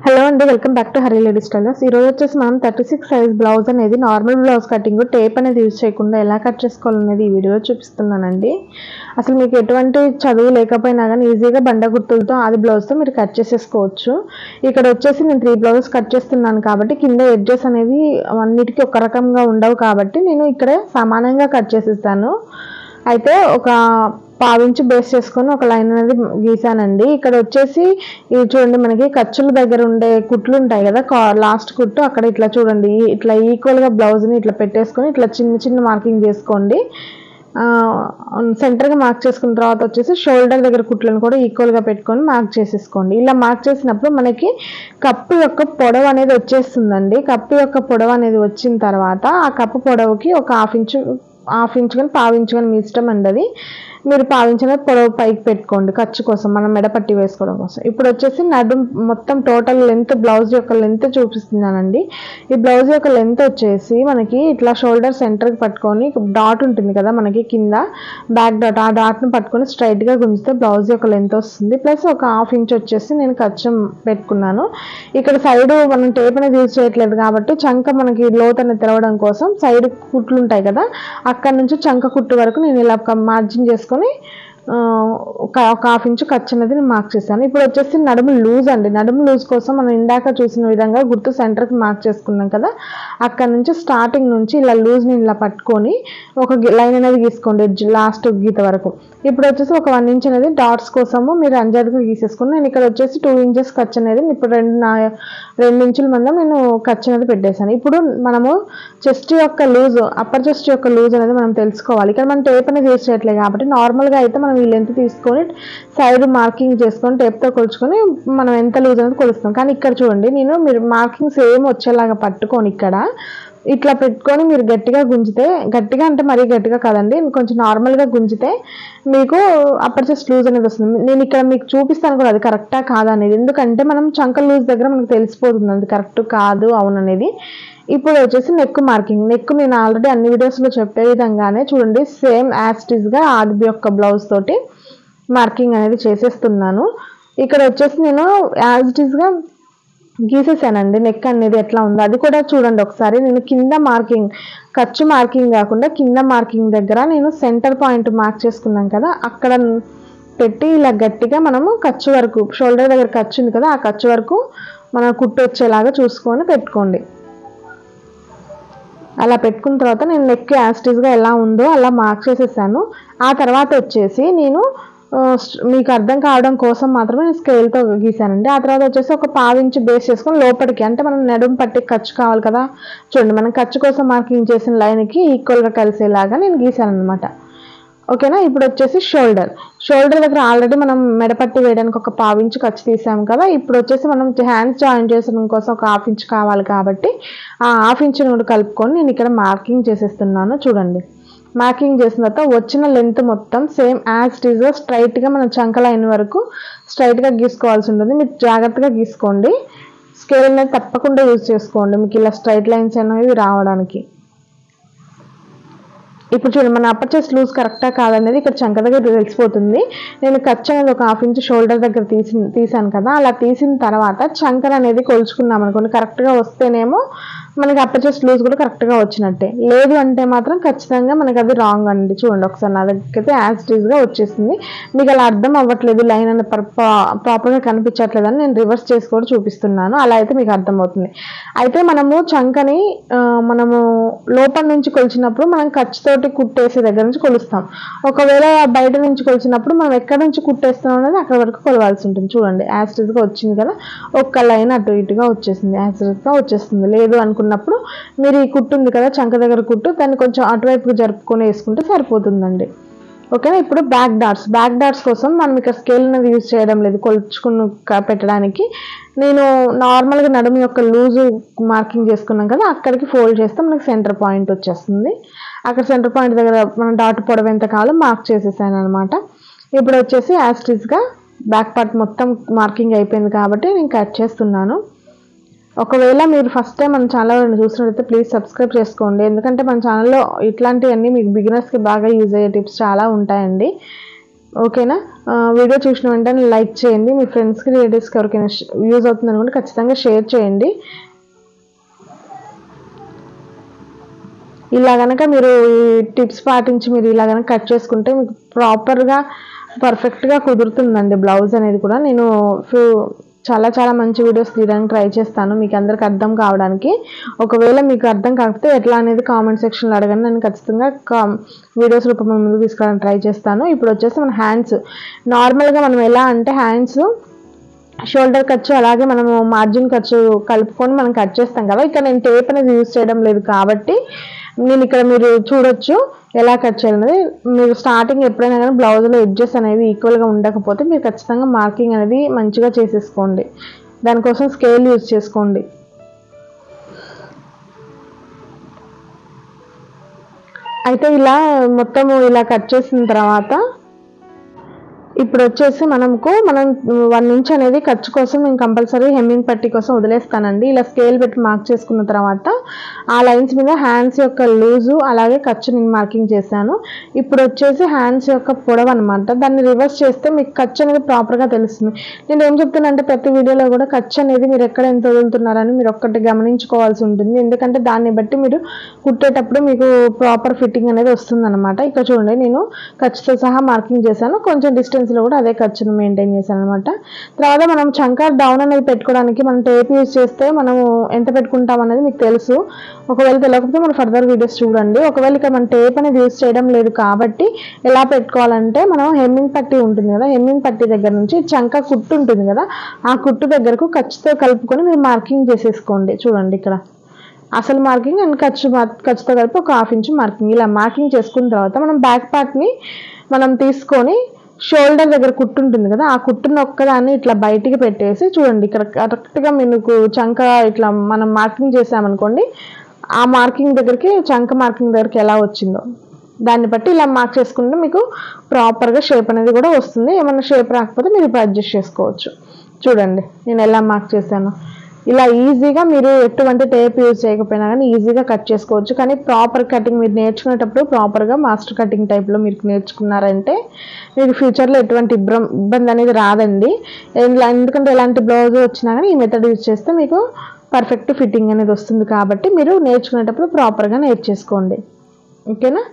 Hello అండి, welcome back to Hari ladies tailors. ఈరోజు వచ్చేసి మనం 36 సైజ్ బ్లౌజ్ అనేది నార్మల్ బ్లౌజ్ కటింగ్ టేప్ అనేది యూజ్ చేయకుండా ఎలా కట్ చేసుకోవాలనేది ఈ వీడియోలో చూపిస్తున్నానండి. అసలు మీకు ఎటువంటి చదువు లేకపోయినా కానీ ఈజీగా బండ గుర్తులతో ఆది బ్లౌజ్తో మీరు కట్ చేసేసుకోవచ్చు. ఇక్కడ వచ్చేసి నేను 3 బ్లౌజెస్ కట్ చేస్తున్నాను కాబట్టి కింద ఎడ్జెస్ అనేవి అన్నిటికీ ఒక రకంగా ఉండవు కాబట్టి నేను ఇక్కడ సమానంగా కట్ చేసేస్తాను. అయితే ఒక పావించి బేస్ చేసుకొని ఒక లైన్ అనేది గీసానండి. ఇక్కడ వచ్చేసి ఇది చూడండి, మనకి ఖర్చుల దగ్గర ఉండే కుట్లు ఉంటాయి కదా, లాస్ట్ కుట్టు అక్కడ ఇట్లా చూడండి, ఇట్లా ఈక్వల్గా బ్లౌజ్ని ఇట్లా పెట్టేసుకొని ఇట్లా చిన్న చిన్న మార్కింగ్ చేసుకోండి. సెంటర్గా మార్క్ చేసుకున్న తర్వాత వచ్చేసి షోల్డర్ దగ్గర కుట్లను కూడా ఈక్వల్గా పెట్టుకొని మార్క్ చేసేసుకోండి. ఇలా మార్క్ చేసినప్పుడు మనకి కప్పు యొక్క పొడవు అనేది వచ్చేస్తుందండి. కప్పు యొక్క పొడవు అనేది వచ్చిన తర్వాత ఆ కప్పు పొడవుకి ఒక హాఫ్ ఇంచ్ కానీ పావించు కానీ మీ ఇష్టం అండి. అది మీరు పావించిన పొడవు పైకి పెట్టుకోండి ఖర్చు కోసం, మనం మెడపట్టి వేసుకోవడం కోసం. ఇప్పుడు వచ్చేసి నడుం మొత్తం టోటల్ లెంత్, బ్లౌజ్ యొక్క లెంత్ చూపిస్తున్నానండి. ఈ బ్లౌజ్ యొక్క లెంత్ వచ్చేసి మనకి ఇట్లా షోల్డర్ సెంటర్కి పట్టుకొని డాట్ ఉంటుంది కదా మనకి కింద బ్యాక్ డాట్, ఆ డాట్ని పట్టుకొని స్ట్రైట్గా గుంజితే బ్లౌజ్ యొక్క లెంత్ వస్తుంది. ప్లస్ ఒక హాఫ్ ఇంచ్ వచ్చేసి నేను ఖర్చు పెట్టుకున్నాను. ఇక్కడ సైడ్ మనం టేప్ అనేది యూజ్ చేయట్లేదు కాబట్టి చంక మనకి లోత్ అనేది తెరవడం కోసం సైడ్ కుట్లు ఉంటాయి కదా, అక్కడ నుంచి చంక కుట్టు వరకు నేను ఇలా మార్జిన్ చేసుకొని ఒక హాఫ్ ఇంచు ఖర్చు అనేది నేను మార్క్ చేశాను. ఇప్పుడు వచ్చేసి నడుము లూజ్ అండి. నడుము లూజ్ కోసం మనం ఇందాక చూసిన విధంగా గుర్తు సెంటర్కి మార్క్ చేసుకున్నాం కదా, అక్కడ నుంచి స్టార్టింగ్ నుంచి ఇలా లూజ్ని ఇలా పట్టుకొని ఒక లైన్ అనేది గీసుకోండి లాస్ట్ గీత వరకు. ఇప్పుడు వచ్చేసి ఒక 1 ఇంచ్ అనేది డాట్స్ కోసము మీరు అంజాదుగా గీసేసుకుని, నేను ఇక్కడ వచ్చేసి 2 ఇంచెస్ ఖర్చు అనేది ఇప్పుడు 2 ఇంచుల మందం నేను ఖర్చు అనేది పెట్టేశాను. ఇప్పుడు మనము చెస్ట్ యొక్క లూజ్, అప్పర్ చెస్ట్ యొక్క లూజ్ అనేది మనం తెలుసుకోవాలి. ఇక్కడ మనం టేప్ అనేది యూజ్ చేయట్లేదు కాబట్టి నార్మల్గా అయితే మనం ఈ లెంత్ తీసుకొని సైడ్ మార్కింగ్ చేసుకొని టేప్తో కొలుచుకొని మనం ఎంత లూజ్ అనేది కొలుస్తాం. కానీ ఇక్కడ చూడండి, మీరు మార్కింగ్ సేమ్ వచ్చేలాగా పట్టుకొని ఇక్కడ ఇట్లా పెట్టుకొని మీరు గట్టిగా గుంజితే, గట్టిగా అంటే మరీ గట్టిగా కాదండి, కొంచెం నార్మల్గా గుంజితే మీకు అప్పర్ చెస్ట్ లూజ్ అనేది వస్తుంది. నేను ఇక్కడ మీకు చూపిస్తాను కూడా అది కరెక్టా కాదా అనేది, ఎందుకంటే మనం చంక లూజ్ దగ్గర మనకు తెలిసిపోతుంది అది కరెక్ట్ కాదు అవును అనేది. ఇప్పుడు వచ్చేసి నెక్ మార్కింగ్. నెక్ నేను ఆల్రెడీ అన్ని వీడియోస్లో చెప్పే విధంగానే చూడండి, సేమ్ యాస్టిస్గా ఆది యొక్క బ్లౌజ్ తోటి మార్కింగ్ అనేది చేసేస్తున్నాను. ఇక్కడ వచ్చేసి నేను యాస్టిస్గా గీసేసానండి. నెక్ అనేది ఎట్లా ఉందో అది కూడా చూడండి ఒకసారి. నేను కింద మార్కింగ్, ఖర్చు మార్కింగ్ కాకుండా కింద మార్కింగ్ దగ్గర నేను సెంటర్ పాయింట్ మార్క్ చేసుకున్నాం కదా, అక్కడ పెట్టి ఇలా గట్టిగా మనము ఖర్చు వరకు, షోల్డర్ దగ్గర ఖర్చు ఉంది కదా, ఆ ఖర్చు వరకు మనం కుట్టు వచ్చేలాగా చూసుకొని పెట్టుకోండి. అలా పెట్టుకున్న తర్వాత నేను నెక్ యాస్టిస్గా ఎలా ఉందో అలా మార్క్ చేసేసాను. ఆ తర్వాత వచ్చేసి నేను మీకు అర్థం కావడం కోసం మాత్రమే నేను స్కేల్తో గీసానండి. ఆ తర్వాత వచ్చేసి ఒక పావించి బేస్ చేసుకొని లోపలికి, అంటే మనం నడుము పట్టి ఖర్చు కావాలి కదా, చూడండి మనం ఖర్చు కోసం మార్కింగ్ చేసిన లైన్కి ఈక్వల్గా కలిసేలాగా నేను గీసాను అనమాట. ఓకేనా. ఇప్పుడు వచ్చేసి షోల్డర్ దగ్గర ఆల్రెడీ మనం మెడపట్టి వేయడానికి ఒక పావించి ఖర్చు తీసాము కదా, ఇప్పుడు వచ్చేసి మనం హ్యాండ్స్ జాయిన్ చేసడం కోసం ఒక హాఫ్ ఇంచ్ కావాలి కాబట్టి ఆ హాఫ్ ఇంచ్ని కూడా కలుపుకొని నేను ఇక్కడ మార్కింగ్ చేసేస్తున్నాను. చూడండి, మార్కింగ్ చేసిన తర్వాత వచ్చిన లెంత్ మొత్తం సేమ్ యాజ్ ఇట్ ఈజ్ స్ట్రైట్గా మనం చంక లైన్ వరకు స్ట్రైట్గా గీసుకోవాల్సి ఉంటుంది. మీరు జాగ్రత్తగా గీసుకోండి, స్కేల్ అనేది తప్పకుండా యూజ్ చేసుకోండి మీకు ఇలా స్ట్రైట్ లైన్స్ అనేవి రావడానికి. ఇప్పుడు చూడండి, మన అప్పర్ చెస్ట్ లూజ్ కరెక్టా కాదనేది ఇక్కడ చంక దగ్గర తెలిసిపోతుంది. నేను ఖర్చు అనేది ఒక హాఫ్ ఇంచ్ షోల్డర్ దగ్గర తీసాను కదా, అలా తీసిన తర్వాత చంకర్ అనేది కొలుచుకున్నాం అనుకోండి, కరెక్ట్గా వస్తేనేమో మనకి అప్పర్ చెస్ట్ లూజ్ కూడా కరెక్ట్గా వచ్చినట్టే, లేదు అంటే మాత్రం ఖచ్చితంగా మనకి అది రాంగ్ అండి. చూడండి ఒకసారి నా దగ్గర అయితే యాజ్ ఇట్ ఈజ్గా వచ్చేసింది. మీకు అలా అర్థం అవ్వట్లేదు, లైన్ అనేది ప్రాపర్గా కనిపించట్లేదు అని నేను రివర్స్ చేసి కూడా చూపిస్తున్నాను, అలా అయితే మీకు అర్థమవుతుంది. అయితే మనము చంకని మనము లోపల నుంచి కొలిచినప్పుడు మనం ఖర్చుతోటి కుట్టేసే దగ్గర నుంచి కొలుస్తాం. ఒకవేళ బయట నుంచి కొలిచినప్పుడు మనం ఎక్కడి నుంచి కుట్టేస్తాం అనేది అక్కడ వరకు కొలవాల్సి ఉంటుంది. చూడండి యాజ్ ఇట్ ఈజ్గా వచ్చింది కదా, ఒక్క లైన్ అటు ఇటుగా వచ్చేసింది, యాజ్ ఇట్ ఈజ్గా వచ్చేస్తుంది. లేదు అనుకున్నప్పుడు మీరు ఈ కుట్టు ఉంది కదా చంక దగ్గర కుట్టు, దాన్ని కొంచెం అటువైపుకి జరుపుకొని వేసుకుంటే సరిపోతుందండి. ఓకేనా. ఇప్పుడు బ్యాక్ డాట్స్ కోసం మనం ఇక్కడ స్కేల్ అనేది యూజ్ చేయడం లేదు కొలుచుకుని పెట్టడానికి. నేను నార్మల్గా నడుము యొక్క లూజు మార్కింగ్ చేసుకున్నాం కదా, అక్కడికి ఫోల్డ్ చేస్తే మనకి సెంటర్ పాయింట్ వచ్చేస్తుంది. అక్కడ సెంటర్ పాయింట్ దగ్గర మనం డాట్ పొడవు ఎంత కావాలో మార్క్ చేసేసాను అనమాట. ఇప్పుడు వచ్చేసి యాస్టిస్గా బ్యాక్ పార్ట్ మొత్తం మార్కింగ్ అయిపోయింది కాబట్టి నేను కట్ చేస్తున్నాను. ఒకవేళ మీరు ఫస్ట్ టైం మన ఛానల్ చూసినట్లయితే ప్లీజ్ సబ్స్క్రైబ్ చేసుకోండి, ఎందుకంటే మన ఛానల్లో ఇట్లాంటివన్నీ మీకు బిగినర్స్కి బాగా యూజ్ అయ్యే టిప్స్ చాలా ఉంటాయండి. ఓకేనా? వీడియో చూసిన వెంటనే లైక్ చేయండి. మీ ఫ్రెండ్స్కి రిలేటివ్స్కి ఎవరికైనా యూజ్ అవుతుంది అనుకుంటే ఖచ్చితంగా షేర్ చేయండి. ఇలా కనుక మీరు ఈ టిప్స్ పాటించి మీరు ఇలా కనుక కట్ చేసుకుంటే మీకు ప్రాపర్గా పర్ఫెక్ట్గా కుదురుతుందండి బ్లౌజ్ అనేది కూడా. నేను చాలా మంచి వీడియోస్ తీయడానికి ట్రై చేస్తాను మీకు అందరికి అర్థం కావడానికి. ఒకవేళ మీకు అర్థం కాకపోతే ఎట్లా అనేది కామెంట్ సెక్షన్లో అడగండి, నేను ఖచ్చితంగా వీడియోస్ రూపంలో ముందు తీసుకోవడానికి ట్రై చేస్తాను. ఇప్పుడు వచ్చేసి మన హ్యాండ్స్ నార్మల్గా మనం ఎలా అంటే హ్యాండ్స్ షోల్డర్ ఖర్చు అలాగే మనము మార్జిన్ ఖర్చు కలుపుకొని మనం కట్ చేస్తాం కదా. ఇక్కడ నేను టేప్ అనేది యూజ్ చేయడం లేదు కాబట్టి నేను ఇక్కడ మీరు చూడొచ్చు ఎలా కట్ చేయాలనేది. మీరు స్టార్టింగ్ ఎప్పుడైనా కానీ బ్లౌజ్లో ఎడ్జెస్ అనేవి ఈక్వల్గా ఉండకపోతే మీరు ఖచ్చితంగా మార్కింగ్ అనేది మంచిగా చేసేసుకోండి. దానికోసం స్కేల్ యూజ్ చేసుకోండి. అయితే ఇలా మొత్తము ఇలా కట్ చేసిన తర్వాత ఇప్పుడు వచ్చేసి మనం 1 ఇంచ్ అనేది ఖర్చు కోసం నేను కంపల్సరీ హెమ్మింగ్ పట్టీ కోసం వదిలేస్తానండి. ఇలా స్కేల్ పెట్టి మార్క్ చేసుకున్న తర్వాత ఆ లైన్స్ మీద హ్యాండ్స్ యొక్క లూజు అలాగే ఖర్చు నేను మార్కింగ్ చేశాను. ఇప్పుడు వచ్చేసి హ్యాండ్స్ యొక్క పొడవు అనమాట. దాన్ని రివర్స్ చేస్తే మీకు ఖర్చు అనేది ప్రాపర్గా తెలుస్తుంది. నేను ఏం చెప్తానంటే ప్రతి వీడియోలో కూడా ఖర్చు అనేది మీరు ఎక్కడ ఎంత వదులుతున్నారని మీరు ఒక్కటి గమనించుకోవాల్సి ఉంటుంది. ఎందుకంటే దాన్ని బట్టి మీరు కుట్టేటప్పుడు మీకు ప్రాపర్ ఫిట్టింగ్ అనేది వస్తుంది అనమాట. ఇక్కడ చూడండి నేను ఖర్చుతో సహా మార్కింగ్ చేశాను. కొంచెం డిస్టెన్స్ లో కూడా అదే ఖర్చును మెయింటైన్ చేశాను అనమాట. తర్వాత మనం చంకా డౌన్ అనేది పెట్టుకోవడానికి మనం టేప్ యూజ్ చేస్తే మనము ఎంత పెట్టుకుంటాం అనేది మీకు తెలుసు. ఒకవేళ తెలియకపోతే మన ఫర్దర్ వీడియోస్ చూడండి. ఒకవేళ ఇక్కడ మనం టేప్ అనేది యూజ్ చేయడం లేదు కాబట్టి ఎలా పెట్టుకోవాలంటే మనం హెమ్మింగ్ పట్టీ ఉంటుంది కదా, హెమ్మింగ్ పట్టీ దగ్గర నుంచి చంకా కుట్టు ఉంటుంది కదా, ఆ కుట్టు దగ్గరకు ఖర్చుతో కలుపుకొని మీరు మార్కింగ్ చేసేసుకోండి. చూడండి ఇక్కడ అసలు మార్కింగ్ అండ్ ఖర్చుతో కలిపి ఒక 1/2 ఇంచ్ మార్కింగ్. ఇలా మార్కింగ్ చేసుకున్న తర్వాత మనం బ్యాక్ పార్ట్ని మనం తీసుకొని షోల్డర్ దగ్గర కుట్టు ఉంటుంది కదా, ఆ కుట్టును ఒక్కదాన్ని ఇట్లా బయటికి పెట్టేసి చూడండి ఇక్కడ కరెక్ట్గా మీకు చంక ఇట్లా మనం మార్కింగ్ చేసామనుకోండి, ఆ మార్కింగ్ దగ్గరికి చంక మార్కింగ్ దగ్గరికి ఎలా వచ్చిందో దాన్ని బట్టి ఇలా మార్క్ చేసుకుంటే మీకు ప్రాపర్గా షేప్ అనేది కూడా వస్తుంది. ఏమన్నా షేప్ రాకపోతే మీరు ఇప్పుడు అడ్జస్ట్ చేసుకోవచ్చు. చూడండి నేను ఎలా మార్క్ చేశాను. ఇలా ఈజీగా మీరు ఎటువంటి టేప్ యూజ్ చేయకపోయినా కానీ ఈజీగా కట్ చేసుకోవచ్చు. కానీ ప్రాపర్ కటింగ్ మీరు నేర్చుకునేటప్పుడు ప్రాపర్గా మాస్టర్ కటింగ్ టైప్లో మీరు నేర్చుకున్నారంటే మీకు ఫ్యూచర్లో ఎటువంటి ఇబ్బంది అనేది రాదండి. ఎందుకంటే ఎలాంటి బ్లౌజ్ వచ్చినా కానీ ఈ మెథడ్ యూజ్ చేస్తే మీకు పర్ఫెక్ట్ ఫిట్టింగ్ అనేది వస్తుంది. కాబట్టి మీరు నేర్చుకునేటప్పుడు ప్రాపర్గా నేర్చేసుకోండి. ఓకేనా?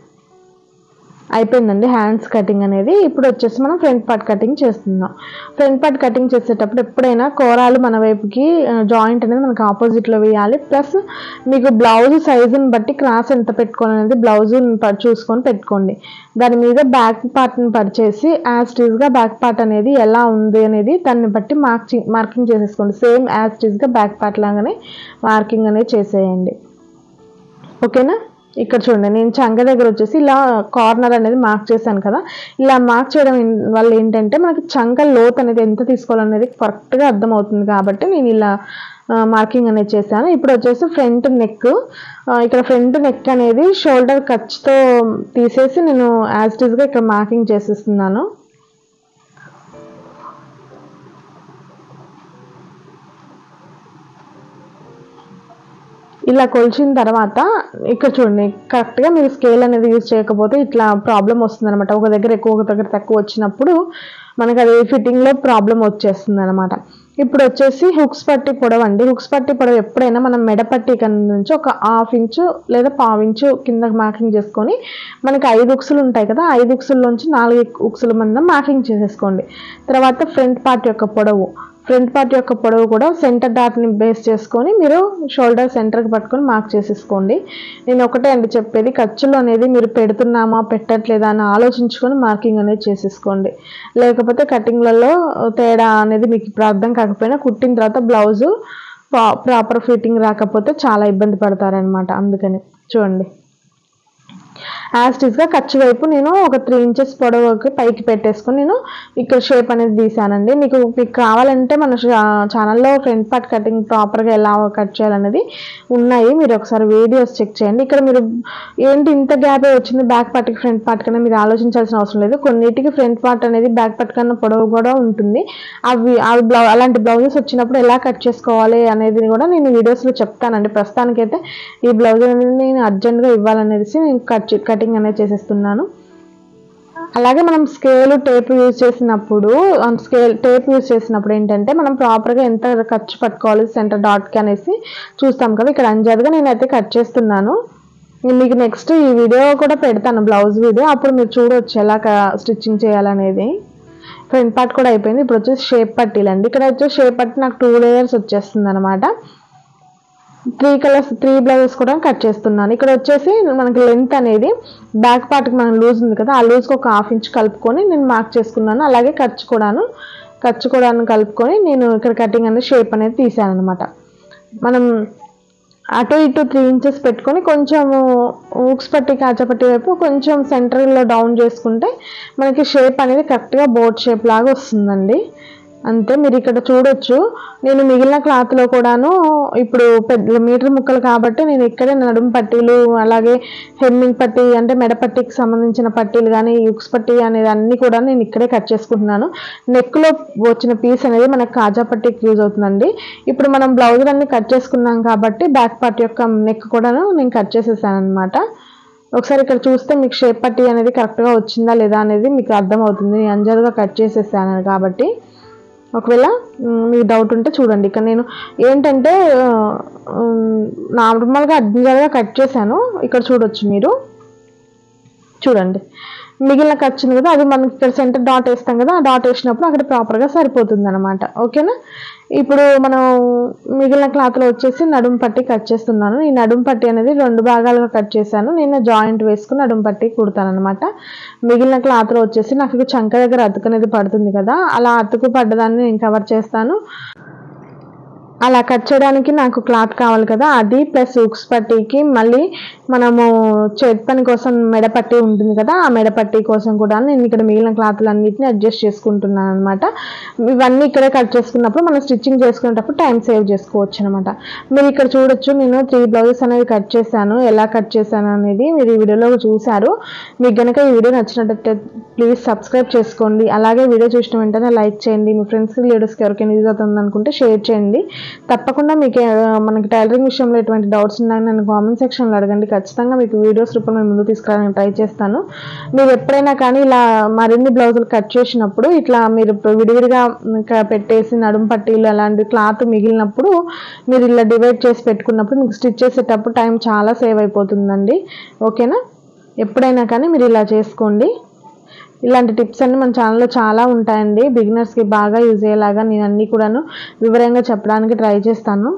అయిపోయిందండి హ్యాండ్స్ కటింగ్ అనేది. ఇప్పుడు వచ్చేసి మనం ఫ్రంట్ పార్ట్ కటింగ్ చేస్తున్నాం. ఫ్రంట్ పార్ట్ కటింగ్ చేసేటప్పుడు ఎప్పుడైనా కోరాలు మన వైపుకి జాయింట్ అనేది మనకు ఆపోజిట్లో వేయాలి. ప్లస్ మీకు బ్లౌజ్ సైజుని బట్టి క్రాస్ ఎంత పెట్టుకోవాలనేది బ్లౌజ్ చూసుకొని పెట్టుకోండి. దాని మీద బ్యాక్ పార్ట్ని పరిచేసి యాజ్ టీజ్గా బ్యాక్ పార్ట్ అనేది ఎలా ఉంది అనేది దాన్ని బట్టి మార్కింగ్ చేసేసుకోండి. సేమ్ యాజ్ టీజ్గా బ్యాక్ పార్ట్ లాగానే మార్కింగ్ అనేది చేసేయండి. ఓకేనా? ఇక్కడ చూడండి నేను చంక దగ్గర వచ్చేసి ఇలా కార్నర్ అనేది మార్క్ చేశాను కదా. ఇలా మార్క్ చేయడం వల్ల ఏంటంటే మనకి చంక లోత్ అనేది ఎంత తీసుకోవాలనేది కరెక్ట్గా అర్థమవుతుంది కాబట్టి నేను ఇలా మార్కింగ్ అనేది చేశాను. ఇప్పుడు వచ్చేసి ఫ్రంట్ నెక్. ఇక్కడ ఫ్రంట్ నెక్ అనేది షోల్డర్ ఖర్చుతో తీసేసి నేను యాజ్ ఇట్ ఈస్గా ఇక్కడ మార్కింగ్ చేసేస్తున్నాను. ఇలా కొలిచిన తర్వాత ఇక్కడ చూడండి కరెక్ట్గా మీరు స్కేల్ అనేది యూజ్ చేయకపోతే ఇట్లా ప్రాబ్లం వస్తుంది అనమాట. ఒక దగ్గర ఎక్కువ ఒక దగ్గర తక్కువ వచ్చినప్పుడు మనకు అది ఫిట్టింగ్లో ప్రాబ్లం వచ్చేస్తుంది అనమాట. ఇప్పుడు వచ్చేసి హుక్స్ పట్టి పొడవు అండి. హుక్స్ పట్టి పొడవు ఎప్పుడైనా మనం మెడపట్టి నుంచి ఒక 1/2 ఇంచు లేదా 1/4 ఇంచు కింద మార్కింగ్ చేసుకొని మనకి 5 ఉక్సులు ఉంటాయి కదా, 5 ఉక్సుల్లోంచి 4 ఉక్సుల మందం మార్కింగ్ చేసేసుకోండి. తర్వాత ఫ్రంట్ పార్ట్ యొక్క పొడవు కూడా సెంటర్ డాట్ని బేస్ చేసుకొని మీరు షోల్డర్ సెంటర్కి పట్టుకొని మార్క్ చేసేసుకోండి. నేను ఒకటే అండి చెప్పేది, ఖర్చులు అనేది మీరు పెడుతున్నామా పెట్టట్లేదా అని ఆలోచించుకొని మార్కింగ్ అనేది చేసేసుకోండి. లేకపోతే కటింగ్లలో తేడా అనేది మీకు ఇప్పుడు అర్థం కాకపోయినా కుట్టిన తర్వాత బ్లౌజు ప్రాపర్ ఫిట్టింగ్ రాకపోతే చాలా ఇబ్బంది పడతారనమాట. అందుకని చూడండి యాజ్ ఇట్ ఈస్గా ఖర్చు వైపు నేను ఒక 3 ఇంచెస్ పొడవుకి పైకి పెట్టేసుకొని నేను ఇక్కడ షేప్ అనేది తీసానండి. మీకు కావాలంటే మన ఛానల్లో ఫ్రంట్ పార్ట్ కటింగ్ ప్రాపర్గా ఎలా కట్ చేయాలనేది ఉన్నాయి, మీరు ఒకసారి వీడియోస్ చెక్ చేయండి. ఇక్కడ మీరు ఏంటి ఇంత గ్యాపే వచ్చింది బ్యాక్ పార్ట్కి ఫ్రంట్ పార్ట్ కన్నా మీరు ఆలోచించాల్సిన అవసరం లేదు. కొన్నిటికి ఫ్రంట్ పార్ట్ అనేది బ్యాక్ పార్ట్ కన్నా పొడవు కూడా ఉంటుంది. అలాంటి బ్లౌజెస్ వచ్చినప్పుడు ఎలా కట్ చేసుకోవాలి అనేది కూడా నేను వీడియోస్లో చెప్తానండి. ప్రస్తుతానికైతే ఈ బ్లౌజ్ అనేది నేను అర్జెంట్గా ఇవ్వాలనేసి నేను కటింగ్ అనేది చేసేస్తున్నాను. అలాగే మనం స్కేల్ టేప్ యూజ్ చేసినప్పుడు ఏంటంటే మనం ప్రాపర్గా ఎంత ఖర్చు పట్టుకోవాలి సెంటర్ డాట్కి అనేసి చూస్తాం కదా. ఇక్కడ అంజాదుగా నేనైతే కట్ చేస్తున్నాను. మీకు నెక్స్ట్ ఈ వీడియో కూడా పెడతాను, బ్లౌజ్ వీడియో, అప్పుడు మీరు చూడవచ్చు ఎలా స్టిచ్చింగ్ చేయాలనేది. ఫ్రంట్ పార్ట్ కూడా అయిపోయింది. ఇప్పుడు వచ్చేసి షేప్ పట్టీలు అండి. ఇక్కడ వచ్చేసి షేప్ పట్టీ నాకు 2 లేయర్స్ వచ్చేస్తుంది అనమాట. 3 బ్లౌజెస్ కూడా కట్ చేస్తున్నాను. ఇక్కడ వచ్చేసి మనకి లెంత్ అనేది బ్యాక్ పార్ట్కి మనం లూజ్ ఉంది కదా, ఆ లూజ్కి ఒక 1/2 ఇంచ్ కలుపుకొని నేను మార్క్ చేసుకున్నాను. అలాగే ఖర్చు కూడా కలుపుకొని నేను ఇక్కడ కటింగ్ అనేది షేప్ అనేది తీసాను అనమాట. మనం అటు ఇటు 3 ఇంచెస్ పెట్టుకొని కొంచెం ఊక్స్ పట్టి కాజాపట్టి వైపు కొంచెం సెంటర్లో డౌన్ చేసుకుంటే మనకి షేప్ అనేది కరెక్ట్గా బోట్ షేప్ లాగా వస్తుందండి. అంతే, మీరు ఇక్కడ చూడొచ్చు. నేను మిగిలిన క్లాత్లో కూడాను ఇప్పుడు పెద్ద మీటర్ ముక్కలు కాబట్టి నేను ఇక్కడే నడుము పట్టీలు, అలాగే హెమ్మింగ్ పట్టీ అంటే మెడ పట్టీకి సంబంధించిన పట్టీలు కానీ యుక్స్ పట్టీ అనేది అన్నీ కూడా నేను ఇక్కడే కట్ చేసుకుంటున్నాను. నెక్లో వచ్చిన పీస్ అనేది మనకు కాజా పట్టీకి యూజ్ అవుతుందండి. ఇప్పుడు మనం బ్లౌజులన్నీ కట్ చేసుకున్నాం కాబట్టి బ్యాక్ పార్ట్ యొక్క నెక్ కూడాను నేను కట్ చేసేసాను అనమాట. ఒకసారి ఇక్కడ చూస్తే మీకు షేప్ పట్టీ అనేది కరెక్ట్గా వచ్చిందా లేదా అనేది మీకు అర్థమవుతుంది. నేను అంజలుగా కట్ చేసేసాను కాబట్టి. ఒకవేళ మీకు డౌట్ ఉంటే చూడండి. ఇక్కడ నేను ఏంటంటే నార్మల్గా అడ్జస్ట్గా కట్ చేశాను. ఇక్కడ చూడొచ్చు మీరు, చూడండి మిగిలిన ఖర్చు ఉంది కదా, అది మనకి ఇక్కడ సెంటర్ డాట్ వేస్తాం కదా, ఆ డాట్ వేసినప్పుడు అక్కడ ప్రాపర్గా సరిపోతుంది అనమాట. ఓకేనా. ఇప్పుడు మనం మిగిలిన క్లాత్లో వచ్చేసి నడుము పట్టి కట్ చేస్తున్నాను. ఈ నడుము పట్టి అనేది 2 భాగాలుగా కట్ చేశాను. నేను జాయింట్ వేసుకుని నడుము పట్టి కుడతాను అనమాట. మిగిలిన క్లాత్లో వచ్చేసి నాకు చంక దగ్గర అతుకు అనేది పడుతుంది కదా, అలా అతుకు పడ్డదాన్ని నేను కవర్ చేస్తాను. అలా కట్ చేయడానికి నాకు క్లాత్ కావాలి కదా, అది ప్లస్ ఉక్స్ పట్టీకి మళ్ళీ మనము చేతి పని కోసం మెడపట్టి ఉంటుంది కదా, ఆ మెడపట్టి కోసం కూడా నేను ఇక్కడ మిగిలిన క్లాత్లన్నింటినీ అడ్జస్ట్ చేసుకుంటున్నాను అనమాట. ఇవన్నీ ఇక్కడే కట్ చేసుకున్నప్పుడు మనం స్టిచ్చింగ్ చేసుకునేటప్పుడు టైం సేవ్ చేసుకోవచ్చు అనమాట. మీరు ఇక్కడ చూడొచ్చు, నేను 3 బ్లౌజెస్ అనేవి కట్ చేశాను. ఎలా కట్ చేశాను అనేది మీరు ఈ వీడియోలో చూశారు. మీకు కనుక ఈ వీడియో నచ్చినట్లయితే ప్లీజ్ సబ్స్క్రైబ్ చేసుకోండి. అలాగే వీడియో చూసిన వెంటనే లైక్ చేయండి. మీ ఫ్రెండ్స్కి లీడర్స్కి ఎవరికైనా యూజ్ అవుతుంది అనుకుంటే షేర్ చేయండి. తప్పకుండా మీకు మనకి టైలరింగ్ విషయంలో ఎటువంటి డౌట్స్ ఉన్నాయని నన్ను కామెంట్ సెక్షన్లో అడగండి. ఖచ్చితంగా మీకు వీడియోస్ రూపంలో ముందు తీసుకురావడానికి ట్రై చేస్తాను. మీరు ఎప్పుడైనా కానీ ఇలా మరిన్ని బ్లౌజులు కట్ చేసినప్పుడు ఇట్లా మీరు విడివిడిగా పెట్టేసి నడుము పట్టీలు అలాంటి క్లాత్ మిగిలినప్పుడు మీరు ఇలా డివైడ్ చేసి పెట్టుకున్నప్పుడు మీకు స్టిచ్ చేసేటప్పుడు టైం చాలా సేవ్ అయిపోతుందండి. ఓకేనా. ఎప్పుడైనా కానీ మీరు ఇలా చేసుకోండి. ఇలాంటి టిప్స్ అన్ని మన ఛానల్లో చాలా ఉంటాయండి. బిగినర్స్కి బాగా యూజ్ అయ్యేలాగా నేను అన్నీ కూడాను వివరంగా చెప్పడానికి ట్రై చేస్తాను.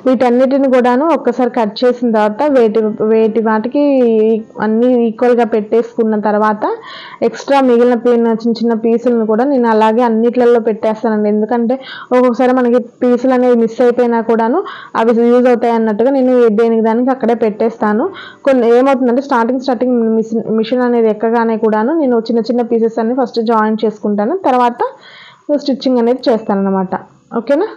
వీటన్నిటిని కూడాను ఒక్కసారి కట్ చేసిన తర్వాత వాటికి అన్నీ ఈక్వల్గా పెట్టేసుకున్న తర్వాత ఎక్స్ట్రా మిగిలిన చిన్న పీసులను కూడా నేను అలాగే అన్నిట్లలో పెట్టేస్తానండి. ఎందుకంటే ఒక్కొక్కసారి మనకి పీసులు అనేవి మిస్ అయిపోయినా కూడాను అవి యూజ్ అవుతాయి అన్నట్టుగా నేను దేనికి దానికి అక్కడే పెట్టేస్తాను. కొన్ని ఏమవుతుందంటే స్టార్టింగ్ మిషన్ అనేది ఎక్కగానే కూడాను నేను చిన్న పీసెస్ అన్ని ఫస్ట్ జాయిన్ చేసుకుంటాను, తర్వాత స్టిచ్చింగ్ అనేది చేస్తాను అనమాట. ఓకేనా.